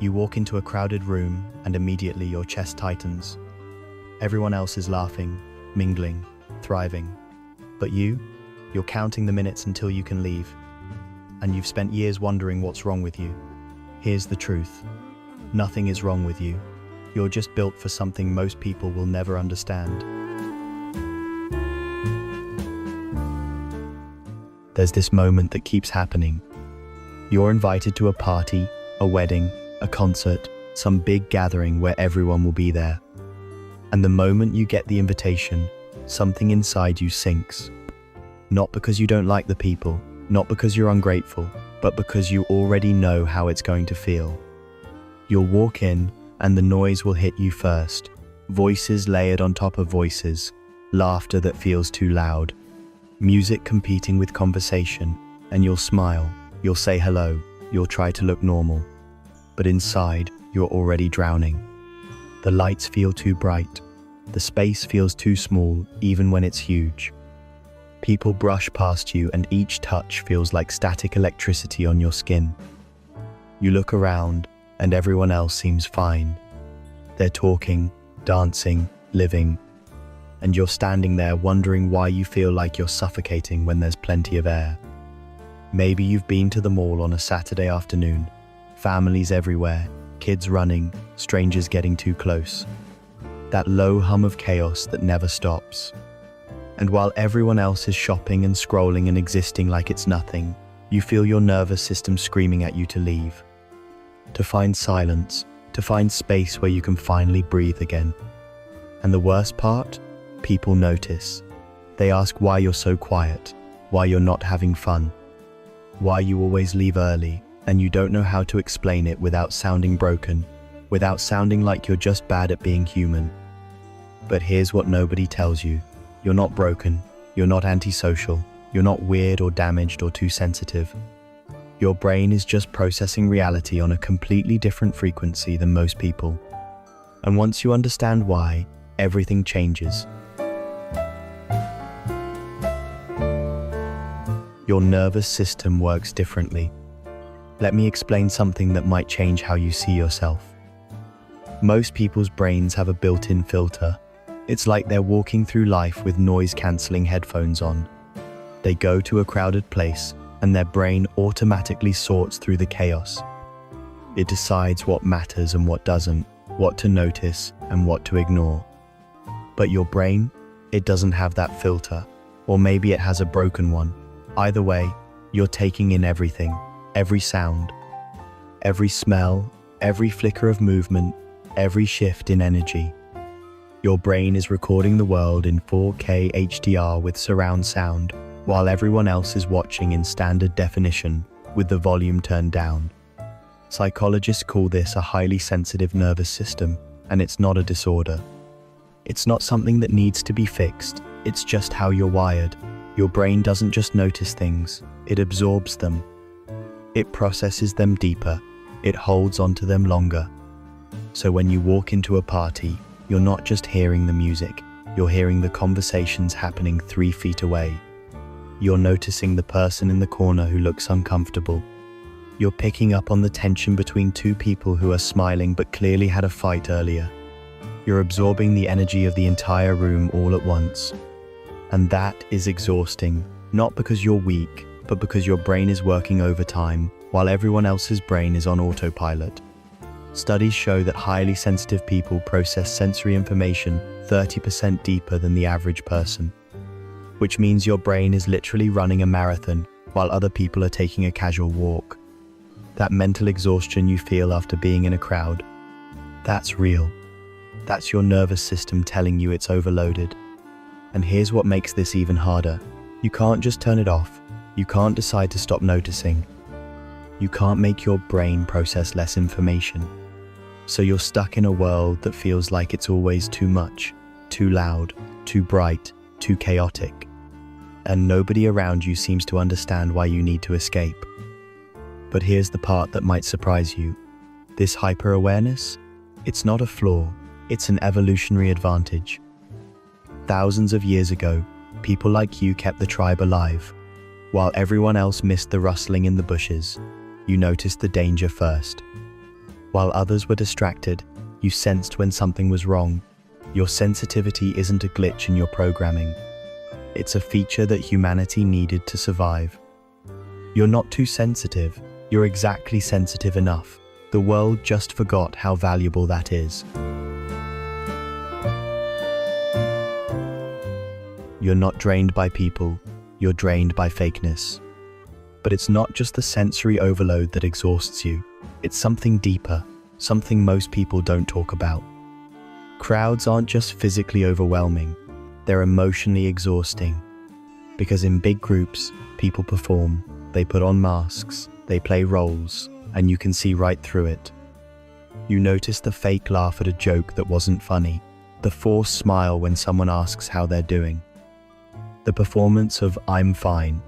You walk into a crowded room and immediately your chest tightens. Everyone else is laughing, mingling, thriving. But you're counting the minutes until you can leave. And you've spent years wondering what's wrong with you. Here's the truth. Nothing is wrong with you. You're just built for something most people will never understand. There's this moment that keeps happening. You're invited to a party, a wedding, a concert, some big gathering where everyone will be there. And the moment you get the invitation, something inside you sinks. Not because you don't like the people, not because you're ungrateful, but because you already know how it's going to feel. You'll walk in, and the noise will hit you first. Voices layered on top of voices, laughter that feels too loud, music competing with conversation, and you'll smile, you'll say hello, you'll try to look normal. But inside, you're already drowning. The lights feel too bright. The space feels too small, even when it's huge. People brush past you, and each touch feels like static electricity on your skin. You look around, and everyone else seems fine. They're talking, dancing, living. And you're standing there wondering why you feel like you're suffocating when there's plenty of air. Maybe you've been to the mall on a Saturday afternoon. Families everywhere, kids running, strangers getting too close. That low hum of chaos that never stops. And while everyone else is shopping and scrolling and existing like it's nothing, you feel your nervous system screaming at you to leave. To find silence, to find space where you can finally breathe again. And the worst part? People notice. They ask why you're so quiet, why you're not having fun, why you always leave early, and you don't know how to explain it without sounding broken, without sounding like you're just bad at being human. But here's what nobody tells you. You're not broken, you're not antisocial, you're not weird or damaged or too sensitive. Your brain is just processing reality on a completely different frequency than most people. And once you understand why, everything changes. Your nervous system works differently. Let me explain something that might change how you see yourself. Most people's brains have a built-in filter. It's like they're walking through life with noise-canceling headphones on. They go to a crowded place, and their brain automatically sorts through the chaos. It decides what matters and what doesn't, what to notice and what to ignore. But your brain, it doesn't have that filter, or maybe it has a broken one. Either way, you're taking in everything, every sound, every smell, every flicker of movement, every shift in energy. Your brain is recording the world in 4K HDR with surround sound, while everyone else is watching in standard definition with the volume turned down. Psychologists call this a highly sensitive nervous system, and it's not a disorder. It's not something that needs to be fixed, it's just how you're wired. Your brain doesn't just notice things, it absorbs them. It processes them deeper, it holds onto them longer. So when you walk into a party, you're not just hearing the music, you're hearing the conversations happening 3 feet away. You're noticing the person in the corner who looks uncomfortable. You're picking up on the tension between two people who are smiling but clearly had a fight earlier. You're absorbing the energy of the entire room all at once. And that is exhausting, not because you're weak, but because your brain is working overtime while everyone else's brain is on autopilot. Studies show that highly sensitive people process sensory information 30% deeper than the average person, which means your brain is literally running a marathon while other people are taking a casual walk. That mental exhaustion you feel after being in a crowd, that's real. That's your nervous system telling you it's overloaded. And here's what makes this even harder. You can't just turn it off. You can't decide to stop noticing. You can't make your brain process less information. So you're stuck in a world that feels like it's always too much, too loud, too bright, too chaotic. And nobody around you seems to understand why you need to escape. But here's the part that might surprise you. This hyper-awareness, it's not a flaw, it's an evolutionary advantage. Thousands of years ago, people like you kept the tribe alive. While everyone else missed the rustling in the bushes, you noticed the danger first. While others were distracted, you sensed when something was wrong. Your sensitivity isn't a glitch in your programming. It's a feature that humanity needed to survive. You're not too sensitive, you're exactly sensitive enough. The world just forgot how valuable that is. You're not drained by people, you're drained by fakeness. But it's not just the sensory overload that exhausts you. It's something deeper, something most people don't talk about. Crowds aren't just physically overwhelming, they're emotionally exhausting. Because in big groups, people perform, they put on masks, they play roles, and you can see right through it. You notice the fake laugh at a joke that wasn't funny, the forced smile when someone asks how they're doing. The performance of "I'm fine"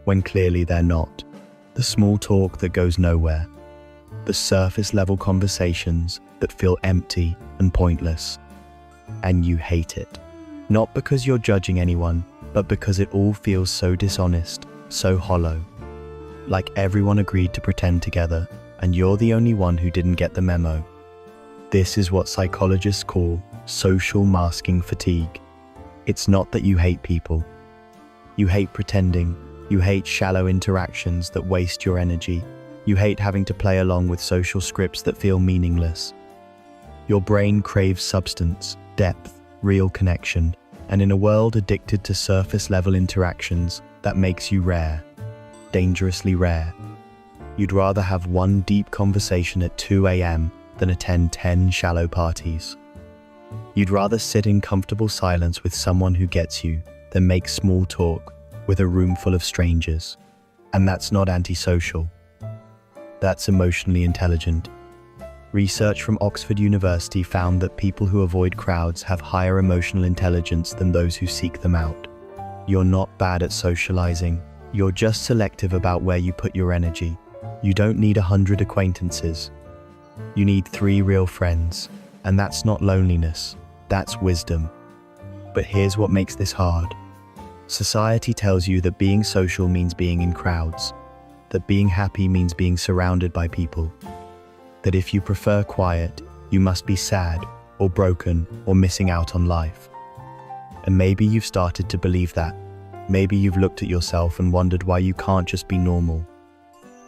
when clearly they're not. The small talk that goes nowhere. The surface level conversations that feel empty and pointless. And you hate it. Not because you're judging anyone, but because it all feels so dishonest, so hollow. Like everyone agreed to pretend together, and you're the only one who didn't get the memo. This is what psychologists call social masking fatigue. It's not that you hate people. You hate pretending. You hate shallow interactions that waste your energy. You hate having to play along with social scripts that feel meaningless. Your brain craves substance, depth, real connection, and in a world addicted to surface-level interactions, that makes you rare. Dangerously rare. You'd rather have one deep conversation at 2 a.m. than attend 10 shallow parties. You'd rather sit in comfortable silence with someone who gets you than make small talk with a room full of strangers. And that's not antisocial. That's emotionally intelligent. Research from Oxford University found that people who avoid crowds have higher emotional intelligence than those who seek them out. You're not bad at socializing. You're just selective about where you put your energy. You don't need 100 acquaintances. You need 3 real friends. And that's not loneliness. That's wisdom. But here's what makes this hard. Society tells you that being social means being in crowds. That being happy means being surrounded by people. That if you prefer quiet, you must be sad, or broken, or missing out on life. And maybe you've started to believe that. Maybe you've looked at yourself and wondered why you can't just be normal.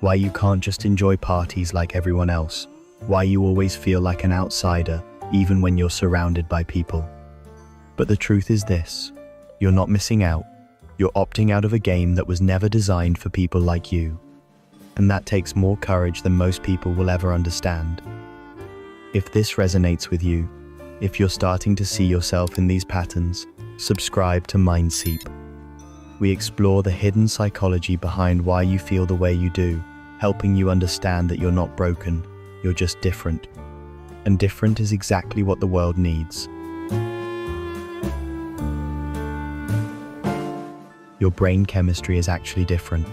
Why you can't just enjoy parties like everyone else. Why you always feel like an outsider, even when you're surrounded by people. But the truth is this. You're not missing out. You're opting out of a game that was never designed for people like you. And that takes more courage than most people will ever understand. If this resonates with you, if you're starting to see yourself in these patterns, subscribe to Mindseep. We explore the hidden psychology behind why you feel the way you do, helping you understand that you're not broken, you're just different. And different is exactly what the world needs. Your brain chemistry is actually different.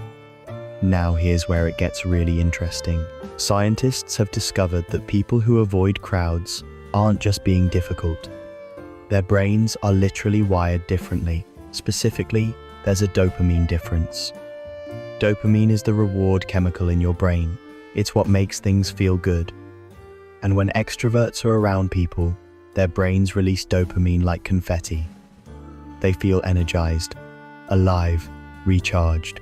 Now here's where it gets really interesting. Scientists have discovered that people who avoid crowds aren't just being difficult. Their brains are literally wired differently. Specifically, there's a dopamine difference. Dopamine is the reward chemical in your brain. It's what makes things feel good. And when extroverts are around people, their brains release dopamine like confetti. They feel energized, alive, recharged.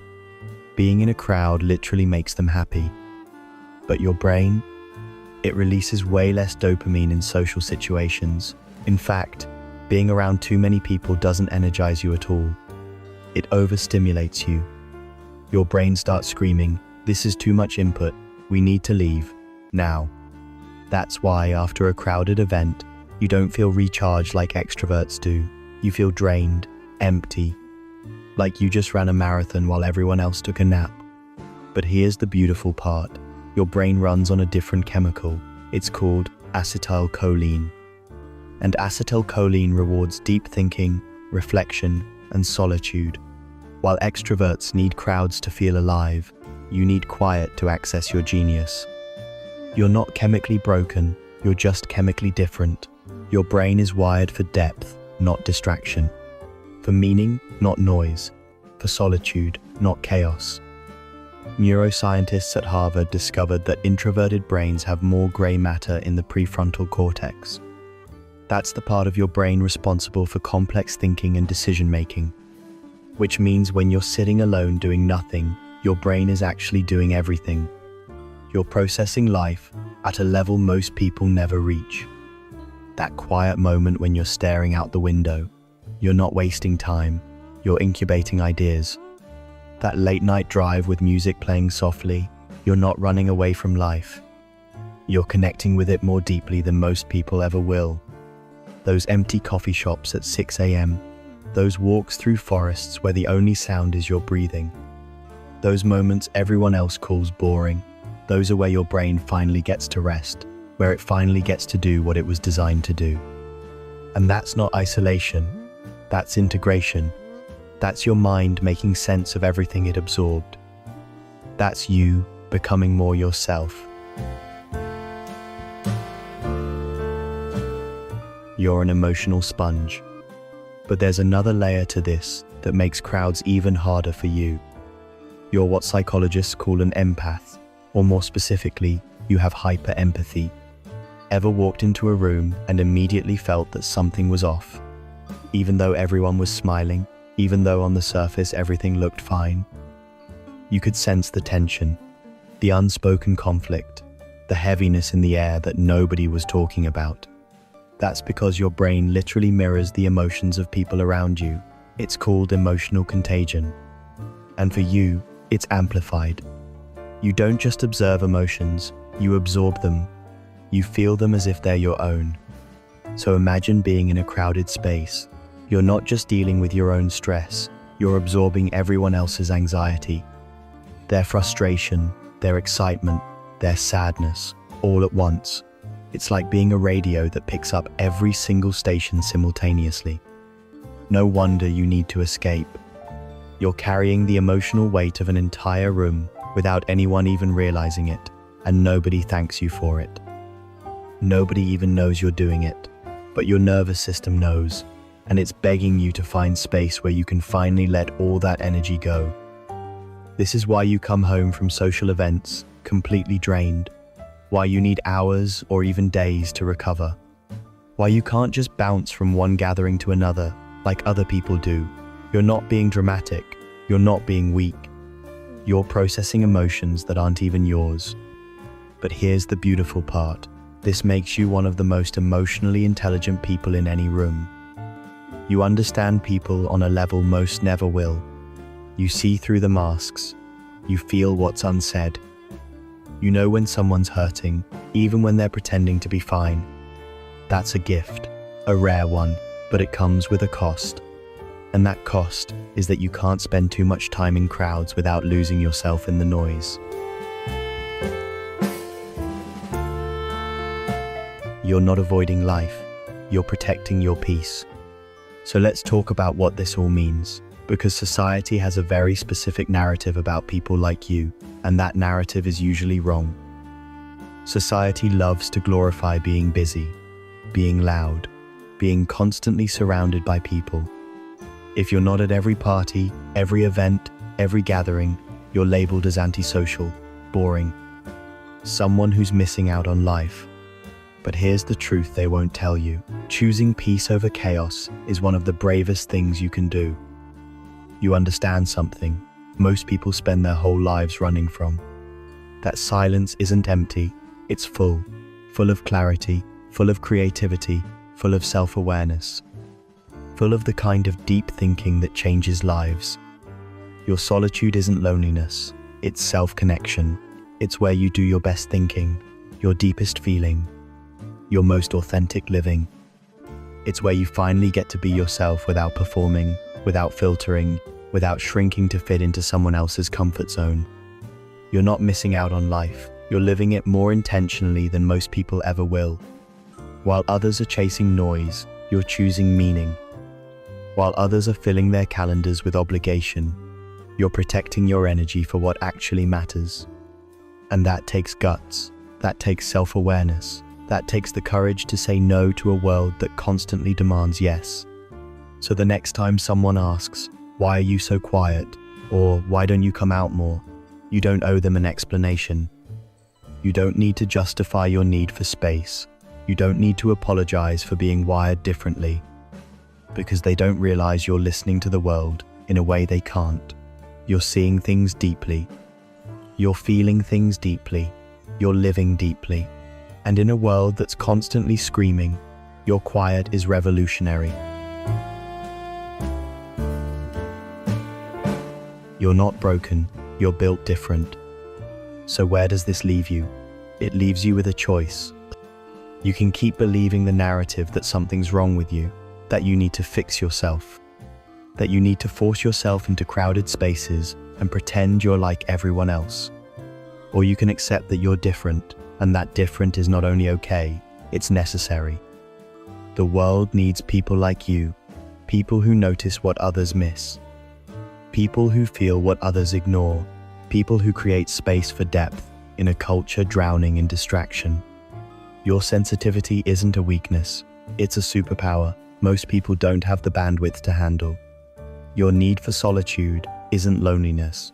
Being in a crowd literally makes them happy. But your brain? It releases way less dopamine in social situations. In fact, being around too many people doesn't energize you at all. It overstimulates you. Your brain starts screaming, "This is too much input. We need to leave. Now." That's why after a crowded event, you don't feel recharged like extroverts do. You feel drained, empty, like you just ran a marathon while everyone else took a nap. But here's the beautiful part. Your brain runs on a different chemical. It's called acetylcholine. And acetylcholine rewards deep thinking, reflection, and solitude. While extroverts need crowds to feel alive, you need quiet to access your genius. You're not chemically broken, you're just chemically different. Your brain is wired for depth, not distraction. For meaning, not noise. For solitude, not chaos. Neuroscientists at Harvard discovered that introverted brains have more gray matter in the prefrontal cortex. That's the part of your brain responsible for complex thinking and decision-making, which means when you're sitting alone doing nothing, your brain is actually doing everything. You're processing life at a level most people never reach. That quiet moment when you're staring out the window. You're not wasting time, you're incubating ideas. That late night drive with music playing softly, you're not running away from life. You're connecting with it more deeply than most people ever will. Those empty coffee shops at 6 a.m., those walks through forests where the only sound is your breathing. Those moments everyone else calls boring, those are where your brain finally gets to rest, where it finally gets to do what it was designed to do. And that's not isolation, that's integration. That's your mind making sense of everything it absorbed. That's you becoming more yourself. You're an emotional sponge. But there's another layer to this that makes crowds even harder for you. You're what psychologists call an empath, or more specifically, you have hyper-empathy. Ever walked into a room and immediately felt that something was off? Even though everyone was smiling, even though on the surface everything looked fine? You could sense the tension, the unspoken conflict, the heaviness in the air that nobody was talking about. That's because your brain literally mirrors the emotions of people around you. It's called emotional contagion. And for you, it's amplified. You don't just observe emotions, you absorb them. You feel them as if they're your own. So imagine being in a crowded space. You're not just dealing with your own stress, you're absorbing everyone else's anxiety, their frustration, their excitement, their sadness, all at once. It's like being a radio that picks up every single station simultaneously. No wonder you need to escape. You're carrying the emotional weight of an entire room without anyone even realizing it, and nobody thanks you for it. Nobody even knows you're doing it, but your nervous system knows, and it's begging you to find space where you can finally let all that energy go. This is why you come home from social events completely drained, why you need hours or even days to recover, why you can't just bounce from one gathering to another like other people do. You're not being dramatic, you're not being weak. You're processing emotions that aren't even yours. But here's the beautiful part. This makes you one of the most emotionally intelligent people in any room. You understand people on a level most never will. You see through the masks. You feel what's unsaid. You know when someone's hurting, even when they're pretending to be fine. That's a gift, a rare one, but it comes with a cost. And that cost is that you can't spend too much time in crowds without losing yourself in the noise. You're not avoiding life, you're protecting your peace. So let's talk about what this all means, because society has a very specific narrative about people like you, and that narrative is usually wrong. Society loves to glorify being busy, being loud, being constantly surrounded by people. If you're not at every party, every event, every gathering, you're labeled as antisocial, boring, someone who's missing out on life. But here's the truth they won't tell you. Choosing peace over chaos is one of the bravest things you can do. You understand something most people spend their whole lives running from. That silence isn't empty, it's full of clarity, full of creativity, full of self-awareness, full of the kind of deep thinking that changes lives. Your solitude isn't loneliness, it's self-connection. It's where you do your best thinking, your deepest feeling, your most authentic living. It's where you finally get to be yourself without performing, without filtering, without shrinking to fit into someone else's comfort zone. You're not missing out on life, you're living it more intentionally than most people ever will. While others are chasing noise, you're choosing meaning. While others are filling their calendars with obligation, you're protecting your energy for what actually matters. And that takes guts, that takes self-awareness, that takes the courage to say no to a world that constantly demands yes. So the next time someone asks, "Why are you so quiet?" or "Why don't you come out more?" You don't owe them an explanation. You don't need to justify your need for space. You don't need to apologize for being wired differently, because they don't realize you're listening to the world in a way they can't. You're seeing things deeply. You're feeling things deeply. You're living deeply. And in a world that's constantly screaming, your quiet is revolutionary. You're not broken, you're built different. So where does this leave you? It leaves you with a choice. You can keep believing the narrative that something's wrong with you, that you need to fix yourself, that you need to force yourself into crowded spaces and pretend you're like everyone else. Or you can accept that you're different, and that different is not only okay, it's necessary. The world needs people like you, people who notice what others miss, people who feel what others ignore, people who create space for depth in a culture drowning in distraction. Your sensitivity isn't a weakness, it's a superpower most people don't have the bandwidth to handle. Your need for solitude isn't loneliness,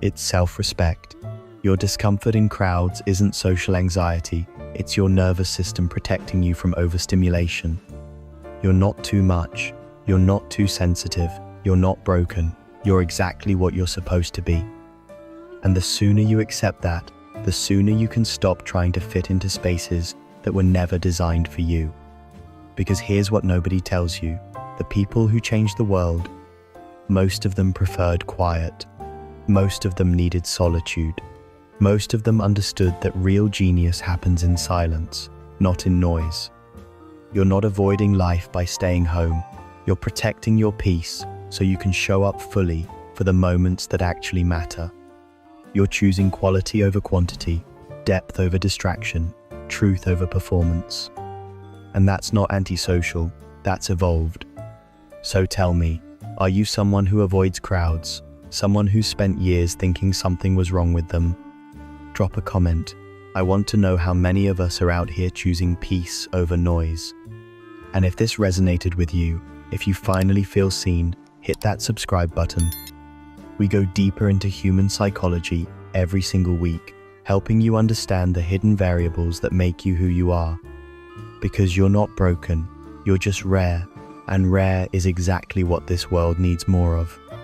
it's self-respect. Your discomfort in crowds isn't social anxiety, it's your nervous system protecting you from overstimulation. You're not too much, you're not too sensitive, you're not broken, you're exactly what you're supposed to be. And the sooner you accept that, the sooner you can stop trying to fit into spaces that were never designed for you. Because here's what nobody tells you: the people who changed the world, most of them preferred quiet. Most of them needed solitude. Most of them understood that real genius happens in silence, not in noise. You're not avoiding life by staying home. You're protecting your peace so you can show up fully for the moments that actually matter. You're choosing quality over quantity, depth over distraction, truth over performance. And that's not antisocial, that's evolved. So tell me, are you someone who avoids crowds? Someone who spent years thinking something was wrong with them? Drop a comment. I want to know how many of us are out here choosing peace over noise. And if this resonated with you, if you finally feel seen, hit that subscribe button. We go deeper into human psychology every single week, helping you understand the hidden variables that make you who you are. Because you're not broken, you're just rare, and rare is exactly what this world needs more of.